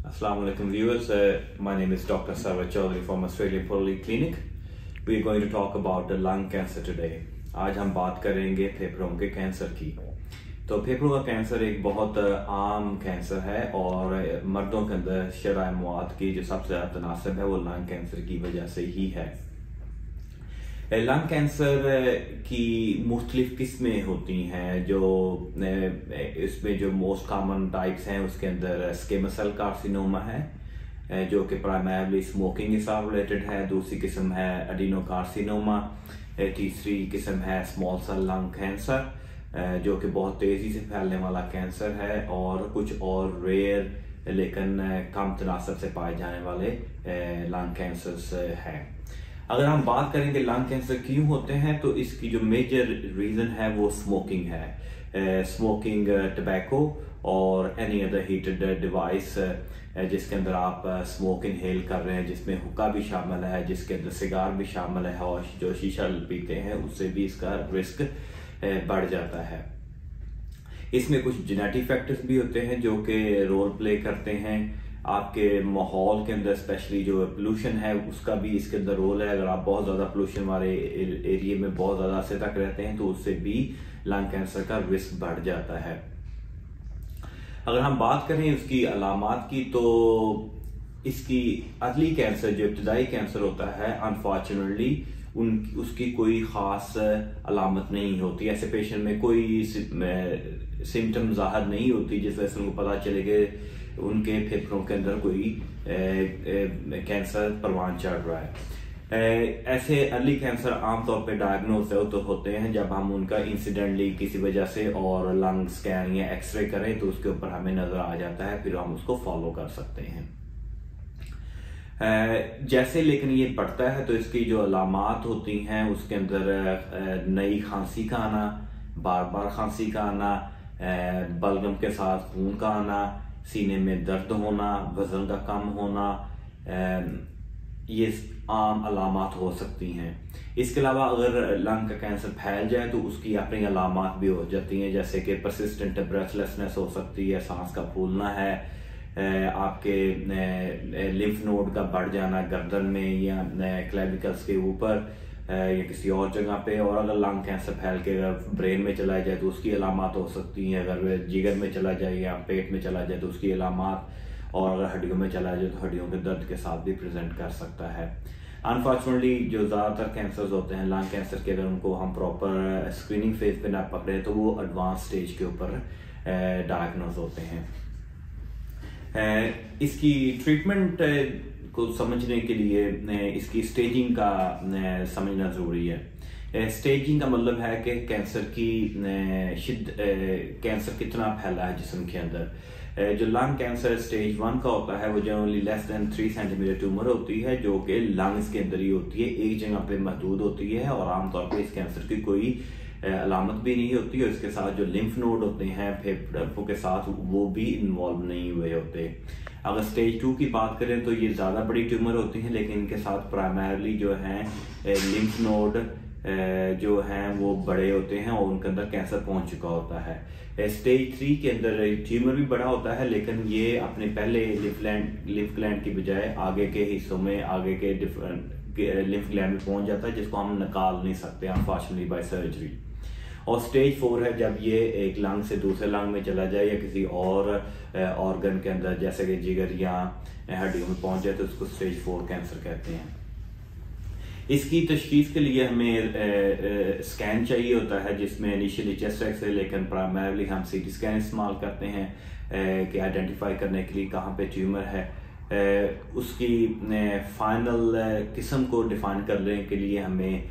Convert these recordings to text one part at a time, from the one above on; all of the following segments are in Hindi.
Assalamu alaikum viewers, my name is Dr. Sarwar Chaudhary from Australian Polyclinic. We are going to talk about the lung cancer today. आज हम बात करेंगे फेफड़ों के कैंसर की। तो फेफड़ों का कैंसर एक बहुत आम कैंसर है और मर्दों के अंदर शरह मौत की जो सबसे ज़्यादा तनासब है वो लंग कैंसर की वजह से ही है। लंग कैंसर की मुख्तलिफ किस्में होती हैं। जो इसमें जो मोस्ट कॉमन टाइप्स हैं उसके अंदर स्क्वेमस सेल कार्सिनोमा है जो कि प्राइमरली स्मोकिंग के साथ रिलेटेड है। दूसरी किस्म है एडिनोकार्सिनोमा। तीसरी किस्म है स्मॉल सेल लंग कैंसर जो कि बहुत तेज़ी से फैलने वाला कैंसर है। और कुछ और रेयर लेकिन कम तनासब से पाए जाने वाले लंग कैंसर्स हैं। अगर हम बात करेंगे लंग कैंसर क्यों होते हैं तो इसकी जो मेजर रीज़न है वो स्मोकिंग है। स्मोकिंग टबैको और एनी अदर हीटेड डिवाइस जिसके अंदर आप स्मोक इनहेल कर रहे हैं, जिसमें हुक्का भी शामिल है, जिसके अंदर सिगार भी शामिल है और जो शीशा पीते हैं उससे भी इसका रिस्क बढ़ जाता है। इसमें कुछ जेनेटिक फैक्टर्स भी होते हैं जो कि रोल प्ले करते हैं। आपके माहौल के अंदर स्पेशली जो पोल्यूशन है उसका भी इसके अंदर रोल है। अगर आप बहुत ज़्यादा पोल्यूशन वाले एरिया में बहुत ज़्यादा अरसे तक रहते हैं तो उससे भी लंग कैंसर का रिस्क बढ़ जाता है। अगर हम बात करें उसकी अलामात की तो इसकी अर्ली कैंसर जो इब्तदाई कैंसर होता है अनफॉर्चुनेटली उसकी कोई ख़ास अलामत नहीं होती। ऐसे पेशेंट में कोई सिम्टम ज़ाहिर नहीं होती जिस वजह से उनको पता चले कि उनके फेफड़ों के अंदर कोई कैंसर परवान चढ़ रहा है। ऐसे अर्ली कैंसर आमतौर पे डायग्नोज तो होते हैं जब हम उनका इंसिडेंटली किसी वजह से और लंग स्कैन या एक्सरे करें तो उसके ऊपर हमें नजर आ जाता है, फिर हम उसको फॉलो कर सकते हैं। जैसे लेकिन ये बढ़ता है तो इसकी जो अलामात होती हैं उसके अंदर नई खांसी का आना, बार बार खांसी का आना, बलगम के साथ खून का आना, सीने में दर्द होना, वजन का कम होना, ये आम अलामात हो सकती हैं। इसके अलावा अगर लंग का कैंसर फैल जाए तो उसकी अपनी अलामात भी हो जाती हैं, जैसे कि परसिस्टेंट ब्रेथलेसनेस हो सकती है, सांस का फूलना है, आपके लिम्फ नोड का बढ़ जाना गर्दन में या क्लेविकल्स के ऊपर या किसी और जगह पे। और अगर लंग कैंसर फैल के अगर ब्रेन में चला जाए तो उसकी अलामात हो सकती हैं। अगर जिगर में चला जाए या पेट में चला जाए तो उसकी अलामात, और अगर हड्डियों में चला जाए तो हड्डियों के दर्द के साथ भी प्रेजेंट कर सकता है। अनफॉर्चुनेटली जो ज़्यादातर कैंसर्स होते हैं लंग कैंसर के, अगर उनको हम प्रॉपर स्क्रीनिंग फेज पे ना पकड़े तो वो एडवांस स्टेज के ऊपर डायग्नोज होते हैं। इसकी ट्रीटमेंट को समझने के लिए इसकी स्टेजिंग का समझना ज़रूरी है। स्टेजिंग का मतलब है कि कैंसर कितना फैला है जिस्म के अंदर। जो लंग कैंसर स्टेज 1 का होता है वो generally less than 3 centimetre tumour होती है जो कि लंग्स के अंदर ही होती है, एक जगह पे महदूद होती है और आमतौर पर इस कैंसर की कोई अलामत भी नहीं होती। और इसके साथ जो लिम्फ नोड होते हैं फेफड़ों के साथ वो भी इन्वॉल्व नहीं हुए होते। अगर स्टेज 2 की बात करें तो ये ज़्यादा बड़ी ट्यूमर होती हैं लेकिन इनके साथ प्राइमरली जो हैं लिम्फ नोड जो हैं वो बड़े होते हैं और उनके अंदर कैंसर पहुंच चुका होता है। स्टेज 3 के अंदर ट्यूमर भी बड़ा होता है लेकिन ये अपने पहले लिम्फ ग्लैंड की बजाय आगे के हिस्सों में, आगे के लिम्फ ग्लैंड में पहुंच जाता है जिसको हम निकाल नहीं सकते अनफॉर्चुनेटली बाय सर्जरी। और स्टेज 4 है जब ये एक लंग से दूसरे लंग में चला जाए या किसी और ऑर्गन के अंदर जैसे कि जिगर या हड्डियों में पहुंच जाए तो उसको स्टेज 4 कैंसर कहते हैं। इसकी तशखीस के लिए हमें स्कैन चाहिए होता है जिसमें इनिशियली चेस्ट एक्सरे लेकिन प्राइमरली हम सीटी स्कैन इस्तेमाल करते हैं कि आइडेंटिफाई करने के लिए कहाँ पे ट्यूमर है। उसकी फाइनल किस्म को डिफाइन करने के लिए हमें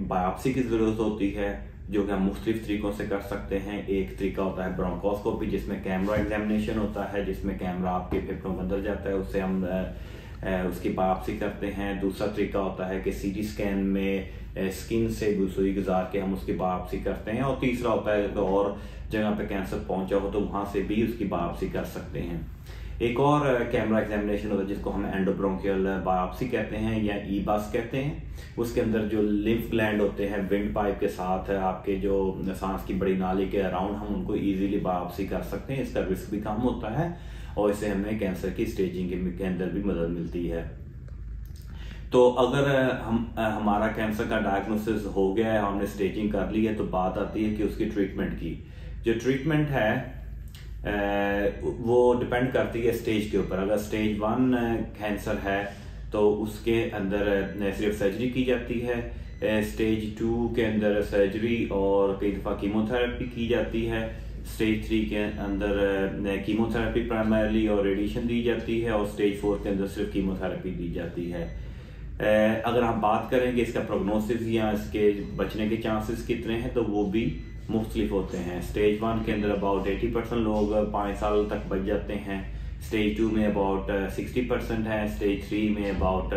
बायोप्सी की ज़रूरत होती है जो कि हम मुख्तलिफ तरीकों से कर सकते हैं। एक तरीका होता है ब्रोंकोस्कोपी जिसमें कैमरा एग्जामिनेशन होता है, जिसमें कैमरा आपके फेफड़ों के अंदर जाता है, उससे हम उसकी बायोप्सी करते हैं। दूसरा तरीका होता है कि सीटी स्कैन में स्किन से सुई गुजार के हम उसकी बायोप्सी करते हैं। और तीसरा होता है और जगह पे कैंसर पहुंचा हो तो वहाँ से भी उसकी बायोप्सी कर सकते हैं। एक और कैमरा एग्जामिनेशन होता है जिसको हम एंडोब्रोंकियल बायोप्सी कहते हैं या ईबास कहते हैं। उसके अंदर जो लिम्फ ग्लैंड होते हैं विंड पाइप के साथ आपके जो सांस की बड़ी नाली के अराउंड हम उनको इजीली बायोप्सी कर सकते हैं। इसका रिस्क भी कम होता है और इससे हमें कैंसर की स्टेजिंग के अंदर भी मदद मिलती है। तो अगर हमारा कैंसर का डायग्नोसिस हो गया है, हमने स्टेजिंग कर ली है, तो बात आती है कि उसकी ट्रीटमेंट की। जो ट्रीटमेंट है वो डिपेंड करती है स्टेज के ऊपर। अगर स्टेज 1 कैंसर है तो उसके अंदर सिर्फ सर्जरी की जाती है। स्टेज 2 के अंदर सर्जरी और कई दफ़ा कीमोथेरेपी की जाती है। स्टेज 3 के अंदर कीमोथेरेपी प्राइमरली और रेडिएशन दी जाती है और स्टेज 4 के अंदर सिर्फ कीमोथेरेपी दी जाती है। अगर हम बात करेंगे इसका प्रोग्नोसिस या इसके बचने के चांसेस कितने हैं तो वो भी मुख्तलिफ होते हैं। स्टेज 1 के अंदर अबाउट 80% लोग 5 साल तक बच जाते हैं। स्टेज 2 में अबाउट 60% है। स्टेज 3 में अबाउट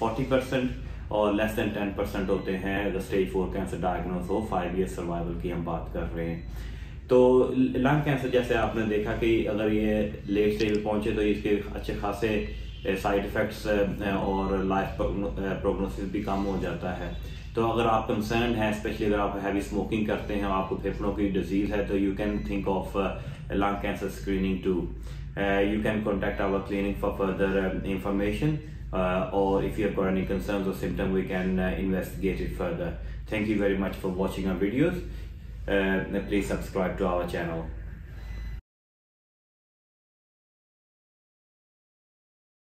40% और लेस देन 10% होते हैं अगर स्टेज 4 कैंसर डायग्नोस हो। 5 ईयर सर्वाइवल की हम बात कर रहे हैं। तो लंग कैंसर जैसे आपने देखा कि अगर ये लेट स्टेज में पहुंचे तो इसके अच्छे खासे साइड इफेक्ट्स और लाइफ प्रोग्नोसिस भी कम हो जाता है। तो अगर आप कंसर्न हैं, स्पेशली अगर आप हैवी स्मोकिंग करते हैं, आपको फेफड़ों की डिजीज है, तो you can think of lung cancer screening too. You can contact our clinic for further information or if you have got any concerns or symptoms, we can investigate it further. Thank you very much for watching our videos. Please subscribe to our channel.